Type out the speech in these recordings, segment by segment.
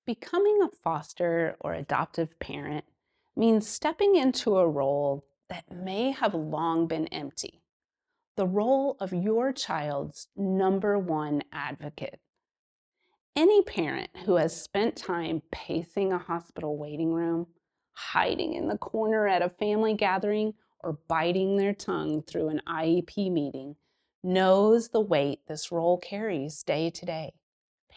Becoming a foster or adoptive parent means stepping into a role that may have long been empty, the role of your child's number one advocate. Any parent who has spent time pacing a hospital waiting room, hiding in the corner at a family gathering, or biting their tongue through an IEP meeting knows the weight this role carries day to day.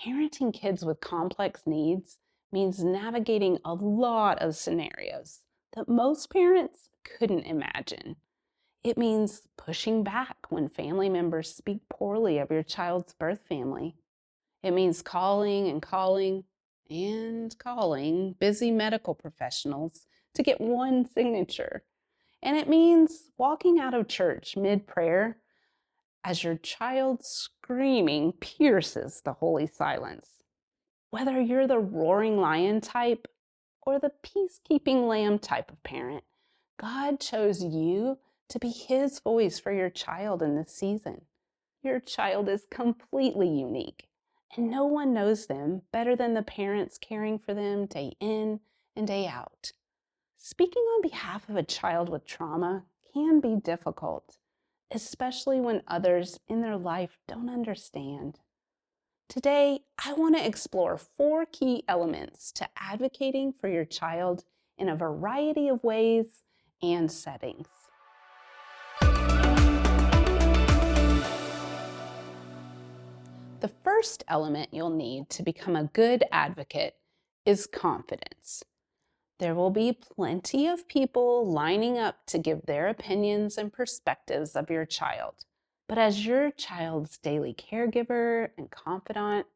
Parenting kids with complex needs means navigating a lot of scenarios that most parents couldn't imagine. It means pushing back when family members speak poorly of your child's birth family. It means calling and calling and calling busy medical professionals to get one signature. And it means walking out of church mid prayer as your child's screaming pierces the holy silence. Whether you're the roaring lion type or the peacekeeping lamb type of parent, God chose you to be His voice for your child in this season. Your child is completely unique, and no one knows them better than the parents caring for them day in and day out. Speaking on behalf of a child with trauma can be difficult, especially when others in their life don't understand. Today, I want to explore 4 key elements to advocating for your child in a variety of ways and settings. The first element you'll need to become a good advocate is confidence. There will be plenty of people lining up to give their opinions and perspectives of your child. But as your child's daily caregiver and confidant,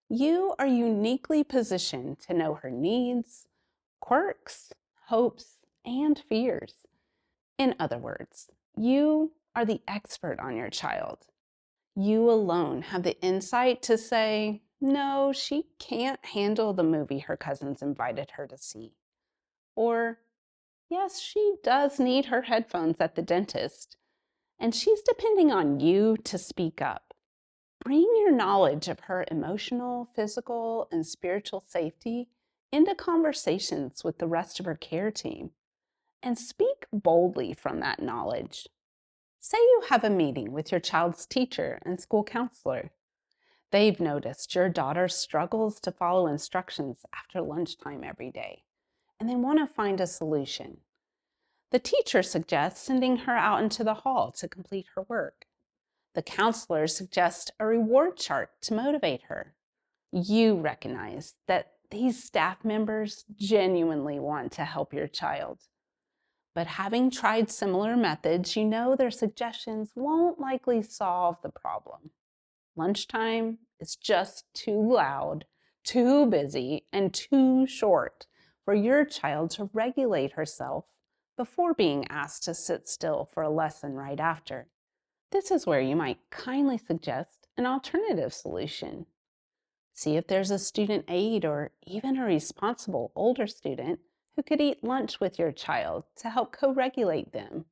you are uniquely positioned to know her needs, quirks, hopes, and fears. In other words, you are the expert on your child. You alone have the insight to say, no, she can't handle the movie her cousins invited her to see. Or, yes, she does need her headphones at the dentist, and she's depending on you to speak up. Bring your knowledge of her emotional, physical, and spiritual safety into conversations with the rest of her care team, and speak boldly from that knowledge. Say you have a meeting with your child's teacher and school counselor. They've noticed your daughter struggles to follow instructions after lunchtime every day, and they want to find a solution. The teacher suggests sending her out into the hall to complete her work. The counselor suggests a reward chart to motivate her. You recognize that these staff members genuinely want to help your child. But having tried similar methods, you know their suggestions won't likely solve the problem. Lunchtime is just too loud, too busy, and too short for your child to regulate herself before being asked to sit still for a lesson right after. This is where you might kindly suggest an alternative solution. See if there's a student aide or even a responsible older student who could eat lunch with your child to help co-regulate them.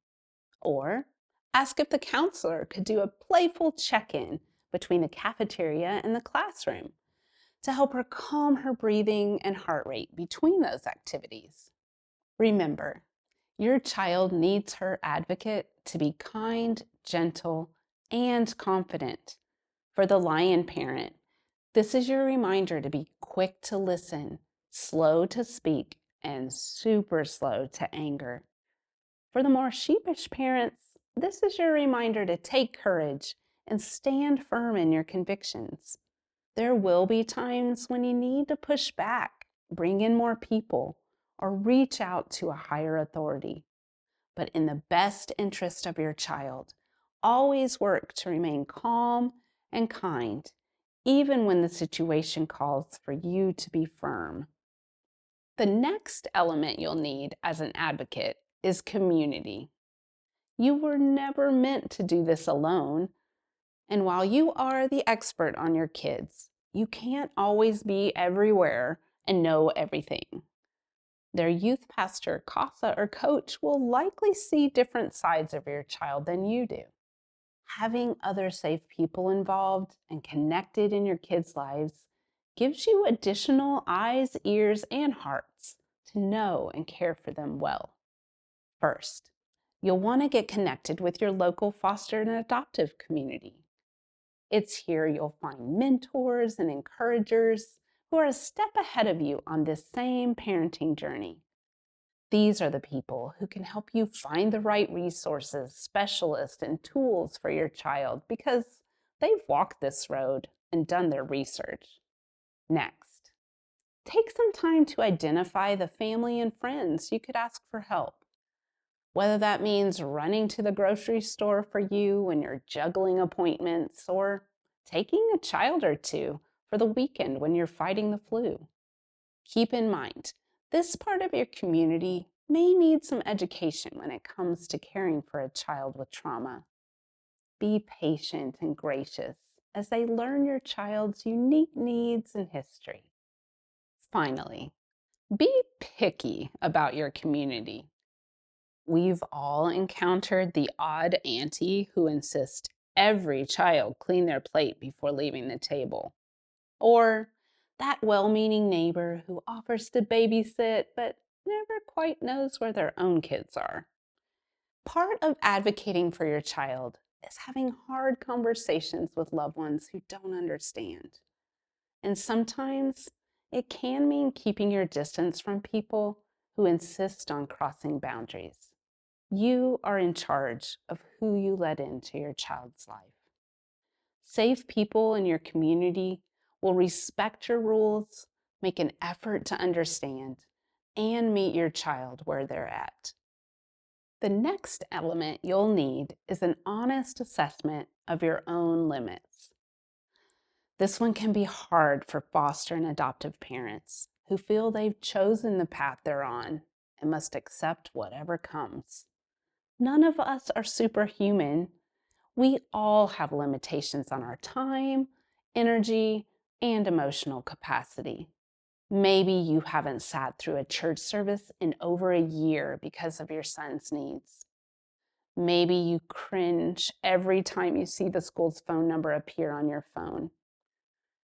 Or ask if the counselor could do a playful check-in between the cafeteria and the classroom to help her calm her breathing and heart rate between those activities. Remember, your child needs her advocate to be kind, gentle, and confident. For the lion parent, this is your reminder to be quick to listen, slow to speak, and super slow to anger. For the more sheepish parents, this is your reminder to take courage and stand firm in your convictions. There will be times when you need to push back, bring in more people, or reach out to a higher authority. But in the best interest of your child, always work to remain calm and kind, even when the situation calls for you to be firm. The next element you'll need as an advocate is community. You were never meant to do this alone. And while you are the expert on your kids, you can't always be everywhere and know everything. Their youth pastor, CASA, or coach will likely see different sides of your child than you do. Having other safe people involved and connected in your kids' lives gives you additional eyes, ears, and hearts to know and care for them well. First, you'll want to get connected with your local foster and adoptive community. It's here you'll find mentors and encouragers who are a step ahead of you on this same parenting journey. These are the people who can help you find the right resources, specialists, and tools for your child because they've walked this road and done their research. Next, take some time to identify the family and friends you could ask for help. Whether that means running to the grocery store for you when you're juggling appointments or taking a child or two for the weekend when you're fighting the flu. Keep in mind, this part of your community may need some education when it comes to caring for a child with trauma. Be patient and gracious as they learn your child's unique needs and history. Finally, be picky about your community. We've all encountered the odd auntie who insists every child clean their plate before leaving the table. Or that well-meaning neighbor who offers to babysit but never quite knows where their own kids are. Part of advocating for your child is having hard conversations with loved ones who don't understand. And sometimes it can mean keeping your distance from people who insist on crossing boundaries. You are in charge of who you let into your child's life. Safe people in your community will respect your rules, make an effort to understand, and meet your child where they're at. The next element you'll need is an honest assessment of your own limits. This one can be hard for foster and adoptive parents who feel they've chosen the path they're on and must accept whatever comes. None of us are superhuman. We all have limitations on our time, energy, and emotional capacity. Maybe you haven't sat through a church service in over a year because of your son's needs. Maybe you cringe every time you see the school's phone number appear on your phone.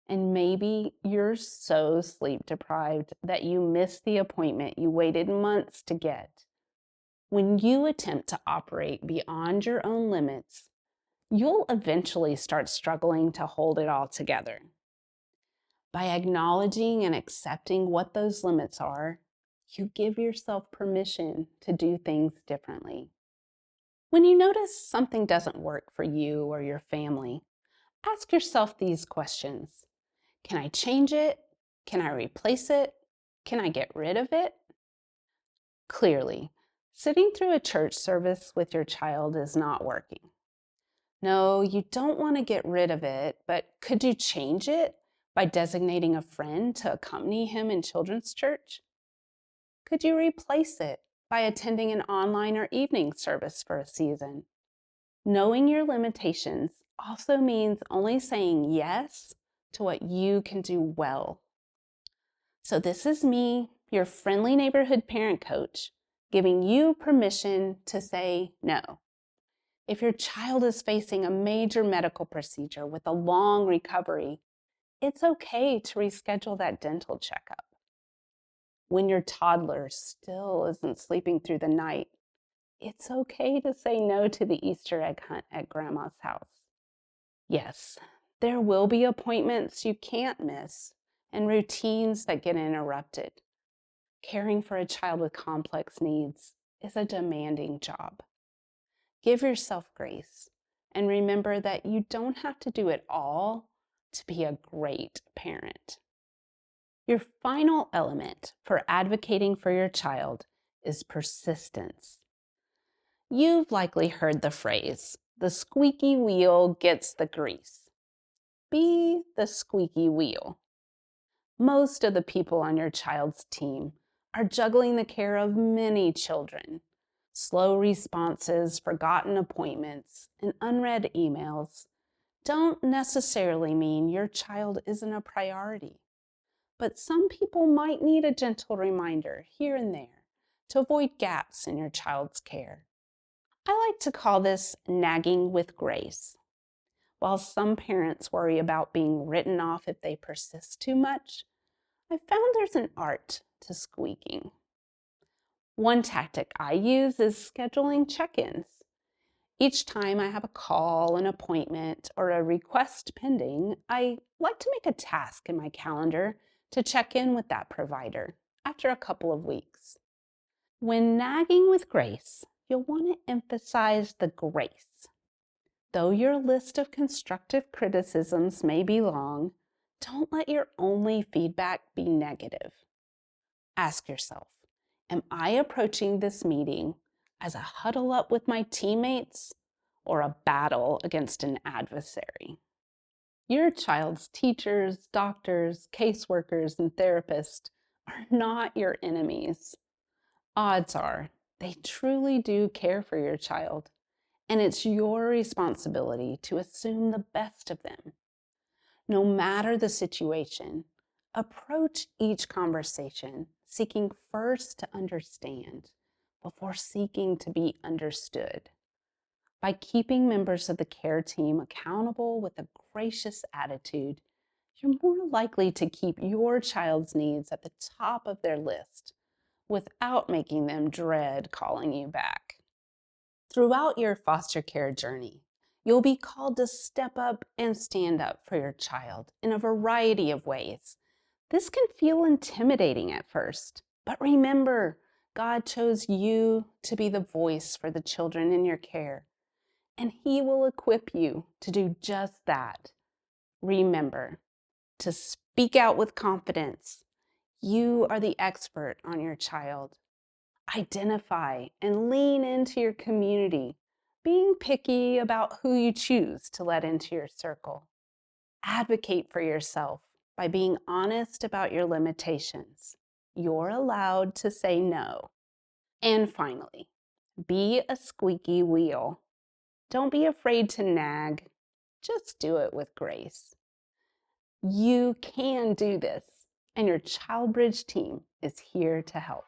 And maybe you're so sleep deprived that you miss the appointment you waited months to get. When you attempt to operate beyond your own limits, you'll eventually start struggling to hold it all together. By acknowledging and accepting what those limits are, you give yourself permission to do things differently. When you notice something doesn't work for you or your family, ask yourself these questions. Can I change it? Can I replace it? Can I get rid of it? Clearly, sitting through a church service with your child is not working. No, you don't want to get rid of it, but could you change it by designating a friend to accompany him in children's church? Could you replace it by attending an online or evening service for a season? Knowing your limitations also means only saying yes to what you can do well. So this is me, your friendly neighborhood parent coach, giving you permission to say no. If your child is facing a major medical procedure with a long recovery, it's okay to reschedule that dental checkup. When your toddler still isn't sleeping through the night, it's okay to say no to the Easter egg hunt at Grandma's house. Yes, there will be appointments you can't miss and routines that get interrupted. Caring for a child with complex needs is a demanding job. Give yourself grace and remember that you don't have to do it all to be a great parent. Your final element for advocating for your child is persistence. You've likely heard the phrase, the squeaky wheel gets the grease. Be the squeaky wheel. Most of the people on your child's team are juggling the care of many children. Slow responses, forgotten appointments, and unread emails don't necessarily mean your child isn't a priority. But some people might need a gentle reminder here and there to avoid gaps in your child's care. I like to call this nagging with grace. While some parents worry about being written off if they persist too much, I found there's an art to squeaking. One tactic I use is scheduling check-ins. Each time I have a call, an appointment, or a request pending, I like to make a task in my calendar to check in with that provider after a couple of weeks. When nagging with grace, you'll want to emphasize the grace. Though your list of constructive criticisms may be long, don't let your only feedback be negative. Ask yourself, am I approaching this meeting as a huddle up with my teammates or a battle against an adversary? Your child's teachers, doctors, caseworkers, and therapists are not your enemies. Odds are they truly do care for your child, and it's your responsibility to assume the best of them. No matter the situation, approach each conversation seeking first to understand before seeking to be understood. By keeping members of the care team accountable with a gracious attitude, you're more likely to keep your child's needs at the top of their list without making them dread calling you back. Throughout your foster care journey, you'll be called to step up and stand up for your child in a variety of ways. This can feel intimidating at first, but remember, God chose you to be the voice for the children in your care, and He will equip you to do just that. Remember to speak out with confidence. You are the expert on your child. Identify and lean into your community, being picky about who you choose to let into your circle. Advocate for yourself by being honest about your limitations. You're allowed to say no. And finally, be a squeaky wheel. Don't be afraid to nag. Just do it with grace. You can do this, and your ChildBridge team is here to help.